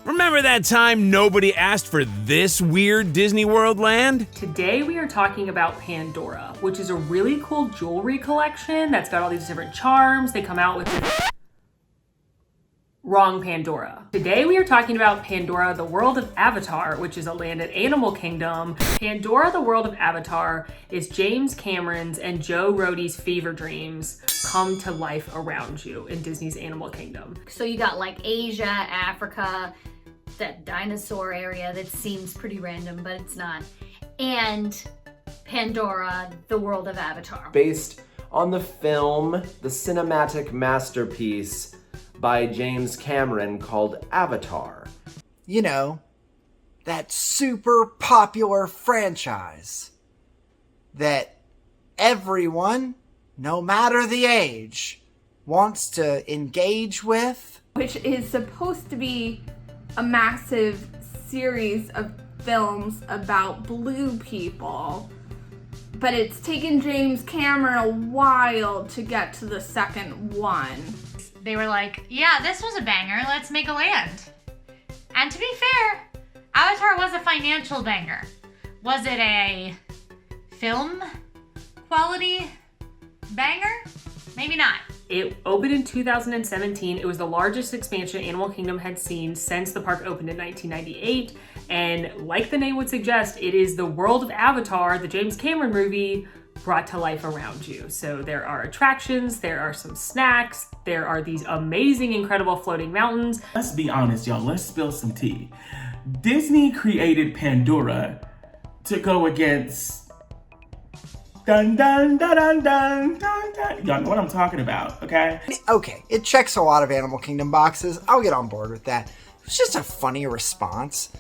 Remember that time nobody asked for this weird Disney World land? Today we are talking about Pandora, which is a really cool jewelry collection that's got all these different charms. They come out with Wrong Pandora. Today we are talking about Pandora, the World of Avatar, which is a land at Animal Kingdom. Pandora, the World of Avatar is James Cameron's and Joe Rohde's fever dreams come to life around you in Disney's Animal Kingdom. So you got like Asia, Africa, that dinosaur area that seems pretty random, but it's not. And Pandora, the World of Avatar. Based on the film, the cinematic masterpiece by James Cameron called Avatar. You know, that super popular franchise that everyone, no matter the age, wants to engage with. Which is supposed to be a massive series of films about blue people. But it's taken James Cameron a while to get to the second one. They were like, yeah, this was a banger, let's make a land. And to be fair, Avatar was a financial banger. Was it a film quality banger? Maybe not. It opened in 2017. It was the largest expansion Animal Kingdom had seen since the park opened in 1998. And like the name would suggest, it is the world of Avatar, the James Cameron movie, brought to life around you. So there are attractions, there are some snacks, there are these amazing, incredible floating mountains. Let's be honest, y'all. Let's spill some tea. Disney created Pandora to go against dun dun dun dun dun dun dun. Y'all know what I'm talking about, okay? Okay, it checks a lot of Animal Kingdom boxes. I'll get on board with that. It's just a funny response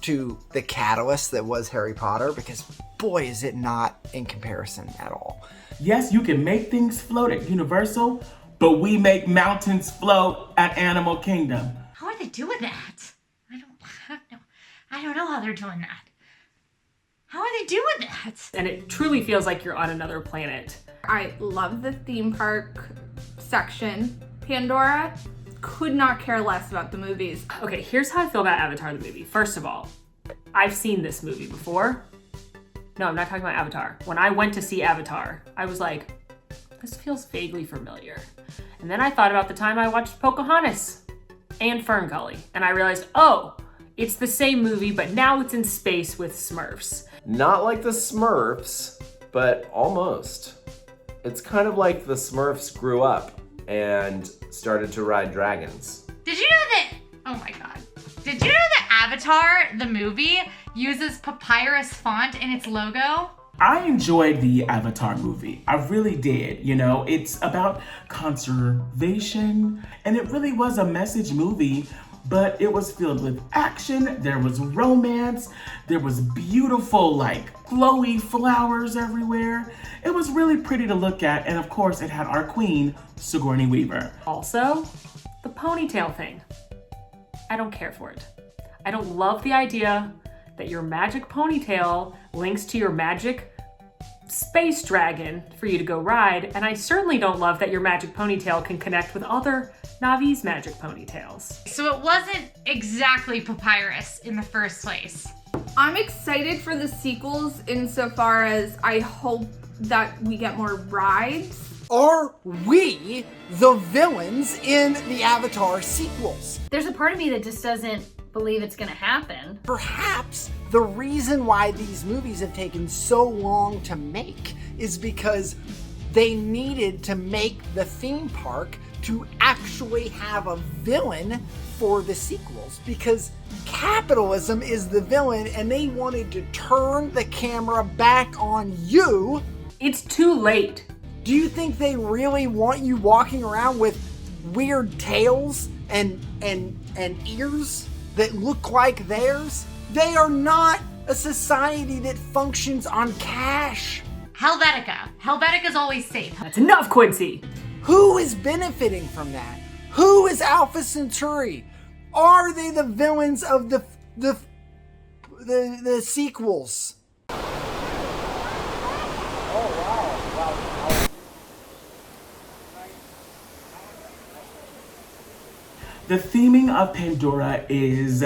to the catalyst that was Harry Potter, because boy, is it not in comparison at all. Yes, you can make things float at Universal, but we make mountains float at Animal Kingdom. How are they doing that? I don't know how they're doing that. How are they doing that? And it truly feels like you're on another planet. I love the theme park section. Pandora, could not care less about the movies. Okay, here's how I feel about Avatar the movie. First of all, I've seen this movie before. No, I'm not talking about Avatar. When I went to see Avatar, I was like, this feels vaguely familiar. And then I thought about the time I watched Pocahontas and Fern Gully, and I realized, oh, it's the same movie, but now it's in space with Smurfs. Not like the Smurfs, but almost. It's kind of like the Smurfs grew up and started to ride dragons. Did you know that, oh my god. Did you know that Avatar, the movie, uses papyrus font in its logo? I enjoyed the Avatar movie. I really did. You know, it's about conservation, and it really was a message movie, but it was filled with action. There was romance. There was beautiful, like, glowy flowers everywhere. It was really pretty to look at, and of course, it had our queen, Sigourney Weaver. Also, the ponytail thing. I don't care for it. I don't love the idea that your magic ponytail links to your magic space dragon for you to go ride, and I certainly don't love that your magic ponytail can connect with other Na'vi's magic ponytails. So it wasn't exactly papyrus in the first place. I'm excited for the sequels insofar as I hope that we get more rides. Are we the villains in the Avatar sequels? There's a part of me that just doesn't believe it's gonna happen. Perhaps the reason why these movies have taken so long to make is because they needed to make the theme park to actually have a villain for the sequels, because capitalism is the villain and they wanted to turn the camera back on you. It's too late. Do you think they really want you walking around with weird tails and ears that look like theirs? They are not a society that functions on cash. Helvetica. Helvetica's always safe. That's enough, Quincy. Who is benefiting from that? Who is Alpha Centauri? Are they the villains of the sequels? The theming of Pandora is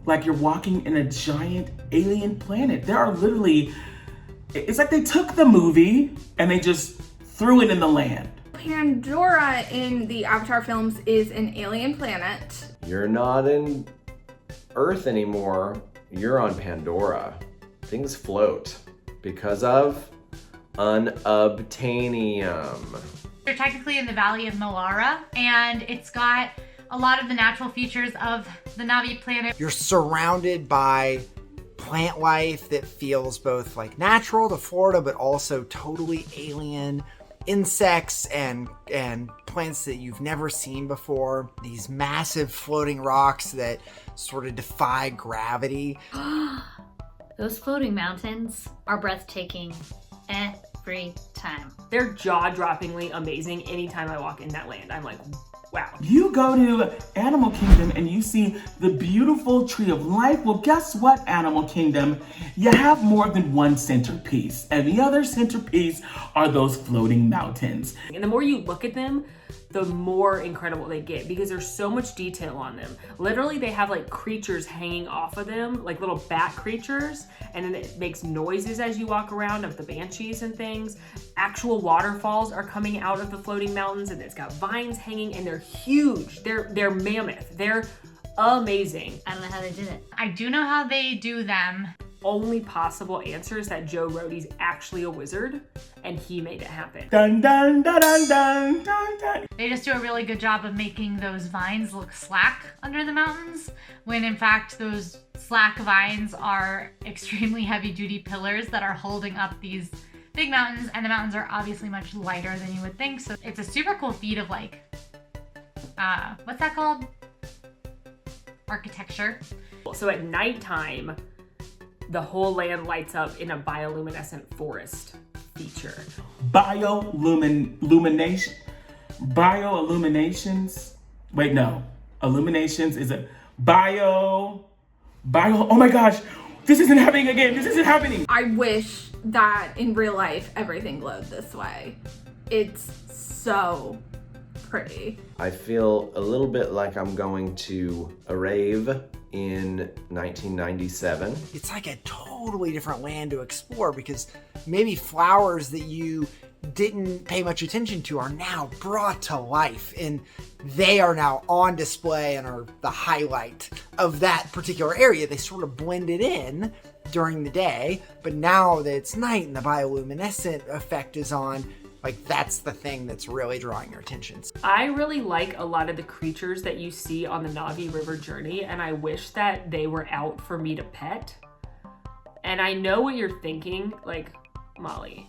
like you're walking in a giant alien planet. There are literally, it's like they took the movie and they just threw it in the land. Pandora in the Avatar films is an alien planet. You're not in Earth anymore. You're on Pandora. Things float because of unobtainium. They're technically in the Valley of Molara, and it's got a lot of the natural features of the Na'vi planet. You're surrounded by plant life that feels both like natural to Florida, but also totally alien. Insects and plants that you've never seen before. These massive floating rocks that sort of defy gravity. Those floating mountains are breathtaking every time. They're jaw-droppingly amazing anytime I walk in that land. I'm like, wow. You go to Animal Kingdom and you see the beautiful Tree of Life. Well, guess what, Animal Kingdom? You have more than one centerpiece, and the other centerpiece are those floating mountains. And the more you look at them, the more incredible they get because there's so much detail on them. Literally, they have like creatures hanging off of them, like little bat creatures, and then it makes noises as you walk around of the banshees and things. Actual waterfalls are coming out of the floating mountains, and it's got vines hanging, and they're huge. They're mammoth. They're amazing. I don't know how they did it. I do know how they do them. Only possible answer is that Joe Rohde's actually a wizard, and he made it happen. Dun dun dun dun dun dun dun. They just do a really good job of making those vines look slack under the mountains, when in fact those slack vines are extremely heavy-duty pillars that are holding up these big mountains, and the mountains are obviously much lighter than you would think. So it's a super cool feat of like, what's that called? Architecture. So at nighttime, the whole land lights up in a bioluminescent forest feature. Bioilluminations. Wait, no. Illuminations is a bio. Oh my gosh. This isn't happening again. This isn't happening. I wish that in real life everything glowed this way. It's so pretty. I feel a little bit like I'm going to a rave in 1997. It's like a totally different land to explore because maybe flowers that you didn't pay much attention to are now brought to life, and they are now on display and are the highlight of that particular area. They sort of blended in during the day, but now that it's night and the bioluminescent effect is on, like that's the thing that's really drawing your attention. I really like a lot of the creatures that you see on the Na'vi River journey, and I wish that they were out for me to pet. And I know what you're thinking, like, Molly,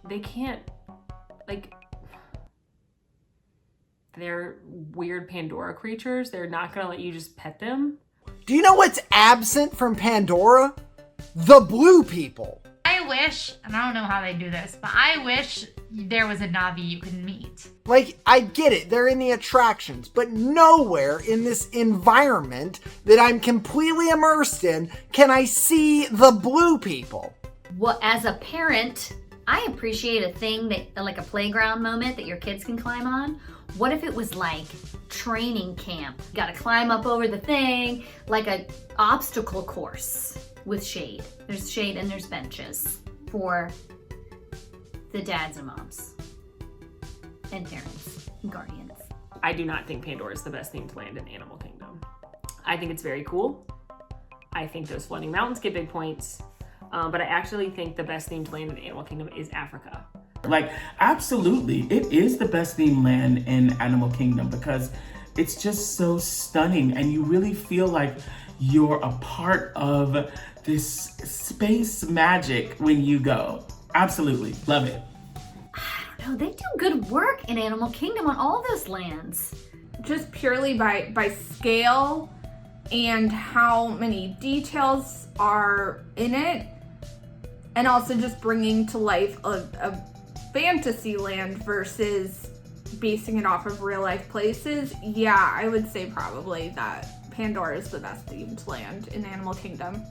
they can't, like, they're weird Pandora creatures. They're not gonna let you just pet them. Do you know what's absent from Pandora? The blue people. I wish, and I don't know how they do this, but I wish there was a Na'vi you could meet. Like, I get it, they're in the attractions, but nowhere in this environment that I'm completely immersed in can I see the blue people. Well, as a parent, I appreciate a thing that, like a playground moment that your kids can climb on. What if it was like training camp? You gotta climb up over the thing, like a obstacle course with shade. There's shade and there's benches for the dads and moms and parents and guardians. I do not think Pandora is the best themed land in Animal Kingdom. I think it's very cool. I think those floating mountains get big points. But I actually think the best themed land in Animal Kingdom is Africa. Like, absolutely. It is the best themed land in Animal Kingdom because it's just so stunning and you really feel like you're a part of this space magic when you go. Absolutely. Love it. I don't know, they do good work in Animal Kingdom on all those lands. Just purely by scale and how many details are in it, and also just bringing to life a fantasy land versus basing it off of real life places. Yeah, I would say probably that Pandora is the best themed land in Animal Kingdom.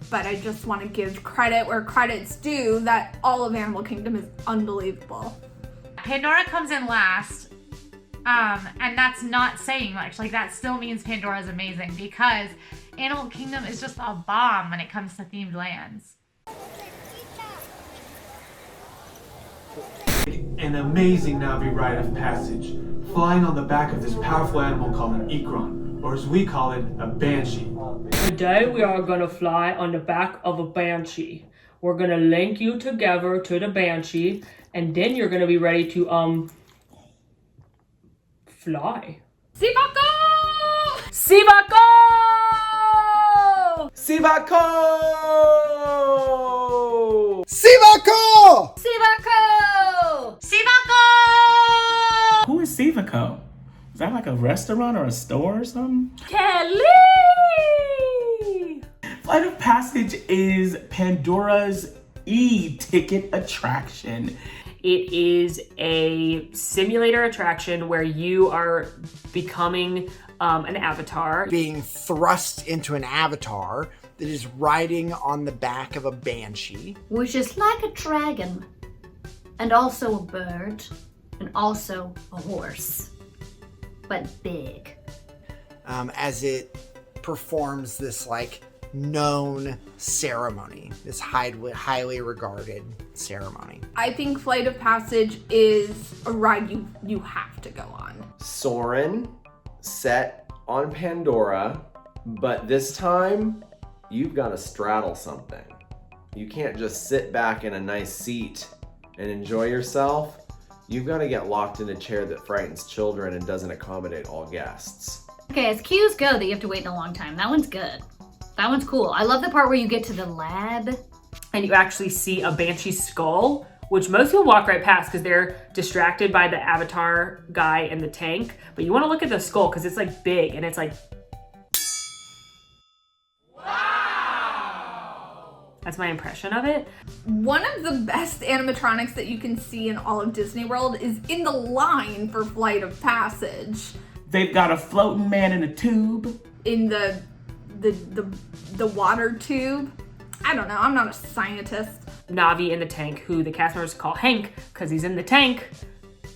But I just want to give credit where credit's due that all of Animal Kingdom is unbelievable. Pandora comes in last And that's not saying much. Like, that still means Pandora's amazing, because Animal Kingdom is just a bomb when it comes to themed lands. An amazing Navi rite of passage, flying on the back of this powerful animal called an Ikron, or as we call it, a Banshee. Today we are gonna fly on the back of a Banshee. We're gonna link you together to the Banshee, and then you're gonna be ready to, fly. Sivako! Sivako! Sivako! Sivako! Sivako! Sivako! Who is Sivako? Is that like a restaurant or a store or something? Kelly! Flight of Passage is Pandora's e-ticket attraction. It is a simulator attraction where you are becoming an avatar. Being thrust into an avatar that is riding on the back of a banshee. Which is like a dragon, and also a bird, and also a horse, but big. As it performs this like known ceremony, this highly regarded ceremony. I think Flight of Passage is a ride you have to go on. Soarin', set on Pandora, but this time you've got to straddle something. You can't just sit back in a nice seat and enjoy yourself. You've got to get locked in a chair that frightens children and doesn't accommodate all guests. Okay, as queues go, that you have to wait in a long time. That one's good. That one's cool. I love the part where you get to the lab. And you actually see a Banshee skull, which most people walk right past because they're distracted by the avatar guy in the tank. But you want to look at the skull because it's like big and it's like... Wow! That's my impression of it. One of the best animatronics that you can see in all of Disney World is in the line for Flight of Passage. They've got a floating man in a tube. In the water tube. I don't know, I'm not a scientist. Navi in the tank, who the cast members call Hank because he's in the tank.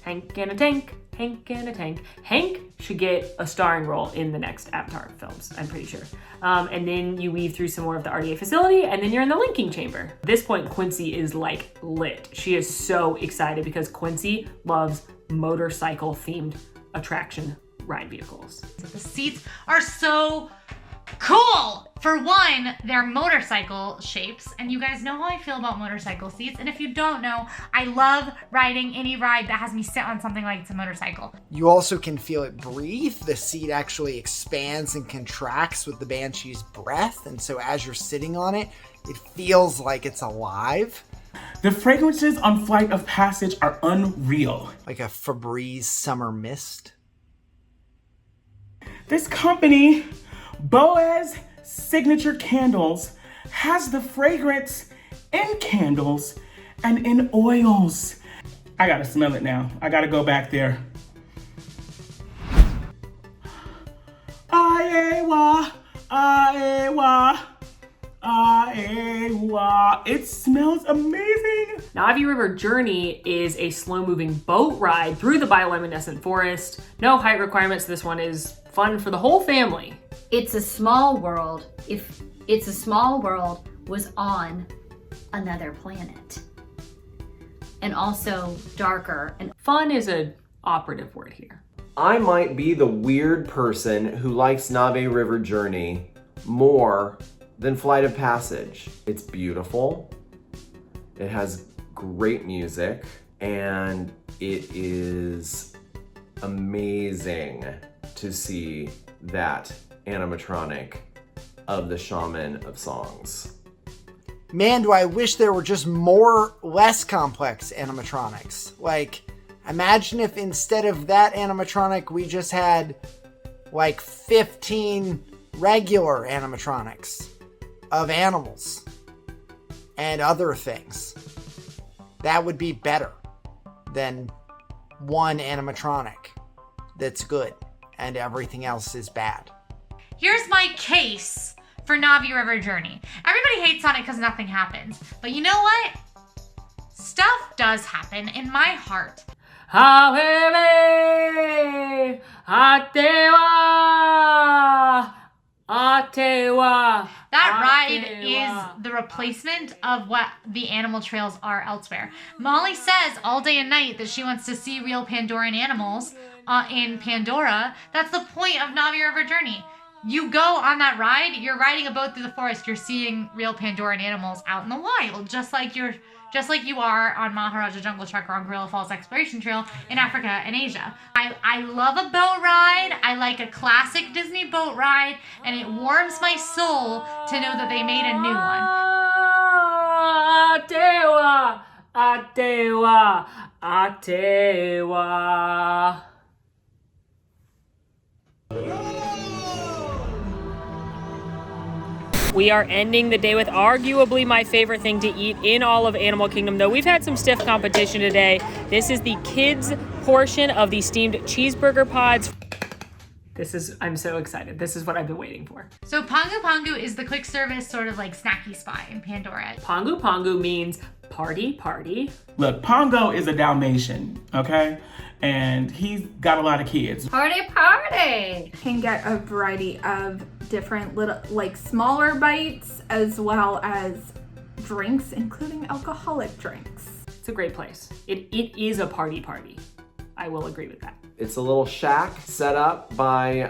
Hank in a tank, Hank in a tank. Hank should get a starring role in the next Avatar films, I'm pretty sure. And then you weave through some more of the RDA facility, and then you're in the linking chamber. At this point, Quincy is like lit. She is so excited because Quincy loves motorcycle-themed attraction ride vehicles. The seats are so cool. For one, they're motorcycle shapes, and you guys know how I feel about motorcycle seats. And if you don't know, I love riding any ride that has me sit on something like it's a motorcycle. You also can feel it breathe. The seat actually expands and contracts with the Banshee's breath, and so as you're sitting on it, it feels like it's alive. The fragrances on Flight of Passage are unreal. Like a Febreze summer mist. This company, Boaz Signature Candles, has the fragrance in candles and in oils. I gotta smell it now. I gotta go back there. Aewa, aewa, aewa. It smells amazing. Navi River Journey is a slow-moving boat ride through the bioluminescent forest. No height requirements. This one is fun for the whole family. It's a small world if It's a Small World was on another planet. And also darker. And fun is an operative word here. I might be the weird person who likes Navi River Journey more than Flight of Passage. It's beautiful, it has great music, and it is amazing to see that animatronic of the Shaman of Songs. Man, do I wish there were just less complex animatronics. Like, imagine if instead of that animatronic, we just had like 15 regular animatronics of animals and other things. That would be better than one animatronic that's good and everything else is bad. Here's my case for Navi River Journey. Everybody hates on it because nothing happens. But you know what? Stuff does happen in my heart. Hawewe, Atewa, Atewa. That ride is the replacement of what the animal trails are elsewhere. Molly says all day and night that she wants to see real Pandoran animals in Pandora. That's the point of Navi River Journey. You go on that ride, you're riding a boat through the forest, you're seeing real Pandoran animals out in the wild, just like you are on Maharaja Jungle Trek or on Gorilla Falls Exploration Trail in Africa and Asia. I love a boat ride. I like a classic Disney boat ride, and it warms my soul to know that they made a new one. Atewa, Atewa, Atewa. We are ending the day with arguably my favorite thing to eat in all of Animal Kingdom, though we've had some stiff competition today. This is the kids' portion of the steamed cheeseburger pods. I'm so excited. This is what I've been waiting for. So Pongu Pongu is the quick service sort of like snacky spot in Pandora. Pongu Pongu means party, party. Look, Pongo is a Dalmatian, okay? And he's got a lot of kids. Party, party! Can get a variety of different little, like smaller bites, as well as drinks, including alcoholic drinks. It's a great place. It is a party party. I will agree with that. It's a little shack set up by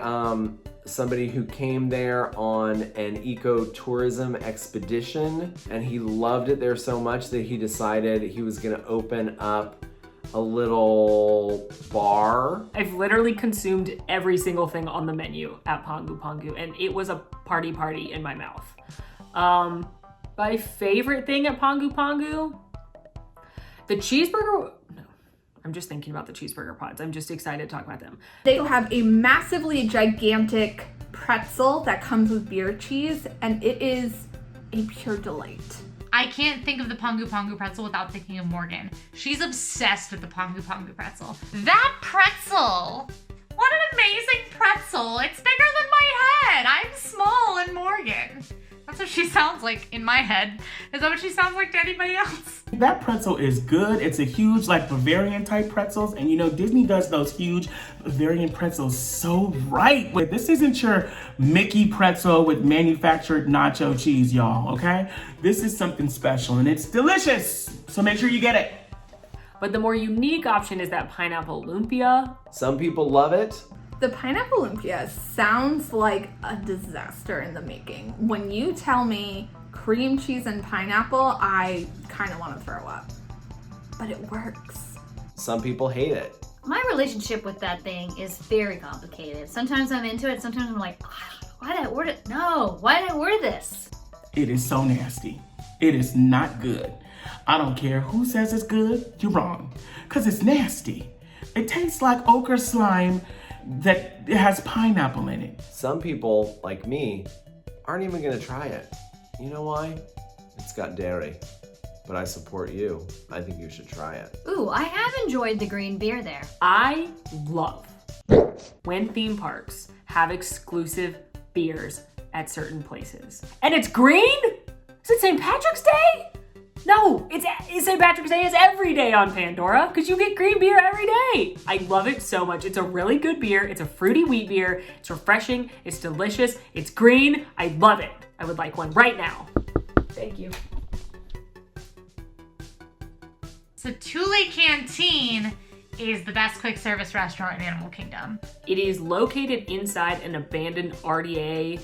somebody who came there on an ecotourism expedition, and he loved it there so much that he decided he was gonna open up a little bar. I've literally consumed every single thing on the menu at Pongu Pongu, and it was a party party in my mouth. My favorite thing at Pongu Pongu, the cheeseburger. No, I'm just thinking about the cheeseburger pods. I'm just excited to talk about them. They have a massively gigantic pretzel that comes with beer cheese, and it is a pure delight. I can't think of the Pongu Pongu pretzel without thinking of Morgan. She's obsessed with the Pongu Pongu pretzel. That pretzel! What an amazing pretzel! It's bigger than my head! I'm small and Morgan. That's what she sounds like in my head. Is that what she sounds like to anybody else? That pretzel is good. It's a huge, like, Bavarian type pretzels. And you know, Disney does those huge Bavarian pretzels so right. But this isn't your Mickey pretzel with manufactured nacho cheese, y'all, okay? This is something special and it's delicious. So make sure you get it. But the more unique option is that pineapple lumpia. Some people love it. The pineapple lumpia sounds like a disaster in the making. When you tell me cream cheese and pineapple, I kind of want to throw up. But it works. Some people hate it. My relationship with that thing is very complicated. Sometimes I'm into it, sometimes I'm like, why did I order it? No, why did I order this? It is so nasty. It is not good. I don't care who says it's good, you're wrong. Because it's nasty. It tastes like ochre slime that has pineapple in it. Some people, like me, aren't even gonna try it. You know why? It's got dairy. But I support you. I think you should try it. Ooh, I have enjoyed the green beer there. I love when theme parks have exclusive beers at certain places. And it's green? Is it St. Patrick's Day? No, it's St. Patrick's Day is every day on Pandora because you get green beer every day. I love it so much. It's a really good beer. It's a fruity wheat beer. It's refreshing. It's delicious. It's green. I love it. I would like one right now. Thank you. So Thule Canteen is the best quick service restaurant in Animal Kingdom. It is located inside an abandoned RDA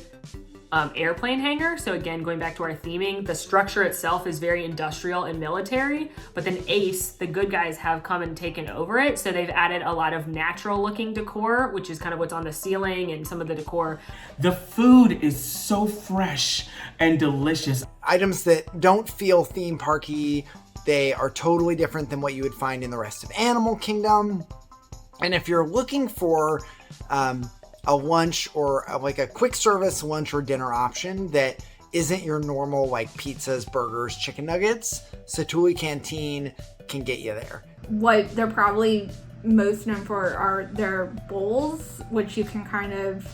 airplane hangar. So again, going back to our theming, the structure itself is very industrial and military, but then Ace, the good guys, have come and taken over it. So they've added a lot of natural looking decor, which is kind of what's on the ceiling and some of the decor. The food is so fresh and delicious. Items that don't feel theme parky, they are totally different than what you would find in the rest of Animal Kingdom. And if you're looking for a lunch or like a quick service lunch or dinner option that isn't your normal like pizzas, burgers, chicken nuggets, Satu'li Canteen can get you there. What they're probably most known for are their bowls, which you can kind of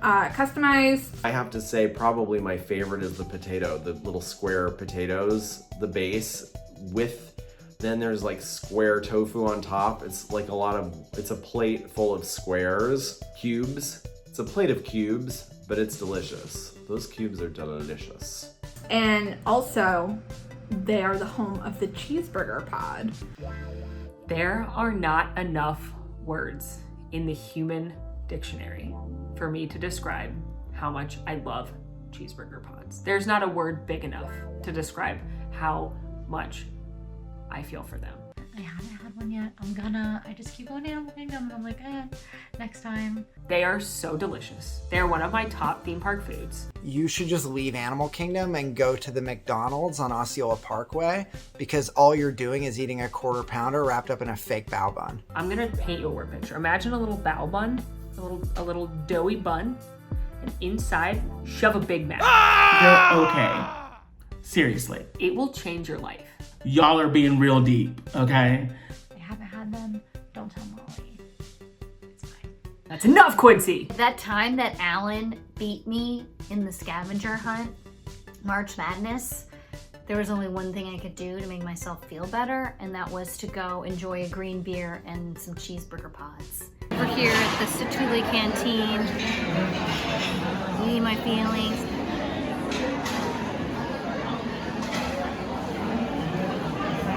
customize. I have to say probably my favorite is the potato, the little square potatoes, the base with Then there's like square tofu on top. It's like it's a plate full of squares, cubes. It's a plate of cubes, but it's delicious. Those cubes are delicious. And also, they are the home of the cheeseburger pod. There are not enough words in the human dictionary for me to describe how much I love cheeseburger pods. There's not a word big enough to describe how much I feel for them. I haven't had one yet. I just keep going to Animal Kingdom and I'm like, next time. They are so delicious. They're one of my top theme park foods. You should just leave Animal Kingdom and go to the McDonald's on Osceola Parkway, because all you're doing is eating a quarter pounder wrapped up in a fake bao bun. I'm gonna paint you a word picture. Imagine a little bao bun, a little doughy bun, and inside, shove a Big Mac. Girl, okay. Seriously. It will change your life. Y'all are being real deep, okay? I haven't had them. Don't tell Molly. It's fine. That's enough, Quincy. That time that Alan beat me in the scavenger hunt, March Madness, there was only one thing I could do to make myself feel better, and that was to go enjoy a green beer and some cheeseburger pods. We're here at the Satu'li Canteen, eating my feelings.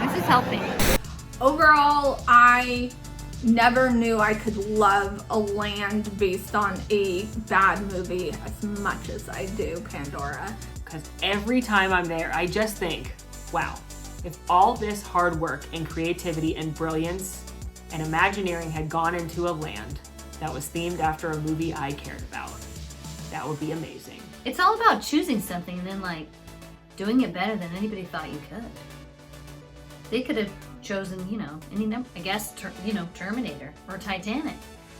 This is helping. Overall, I never knew I could love a land based on a bad movie as much as I do Pandora. Because every time I'm there, I just think, wow, if all this hard work and creativity and brilliance and Imagineering had gone into a land that was themed after a movie I cared about, that would be amazing. It's all about choosing something and then like doing it better than anybody thought you could. They could have chosen, you know, any number, I guess, Terminator or Titanic.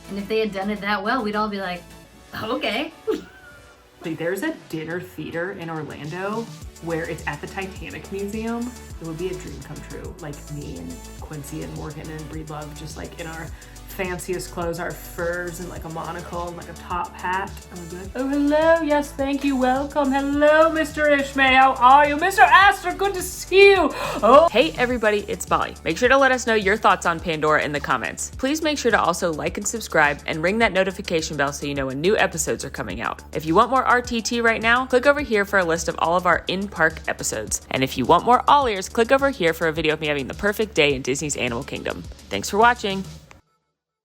And if they had done it that well, we'd all be like, okay. There's a dinner theater in Orlando where it's at the Titanic Museum. It would be a dream come true. Like me and Quincy and Morgan and Breedlove just like in our fanciest clothes, our furs and like a monocle and like a top hat. And we'd be like, oh, hello, yes, thank you, welcome. Hello, Mr. Ishmael, how are you? Mr. Astor, good to see you. Oh. Hey, everybody, it's Molly. Make sure to let us know your thoughts on Pandora in the comments. Please make sure to also like and subscribe and ring that notification bell so you know when new episodes are coming out. If you want more RTT right now, click over here for a list of all of our in-park episodes. And if you want more all ears, click over here for a video of me having the perfect day in Disney's Animal Kingdom. Thanks for watching.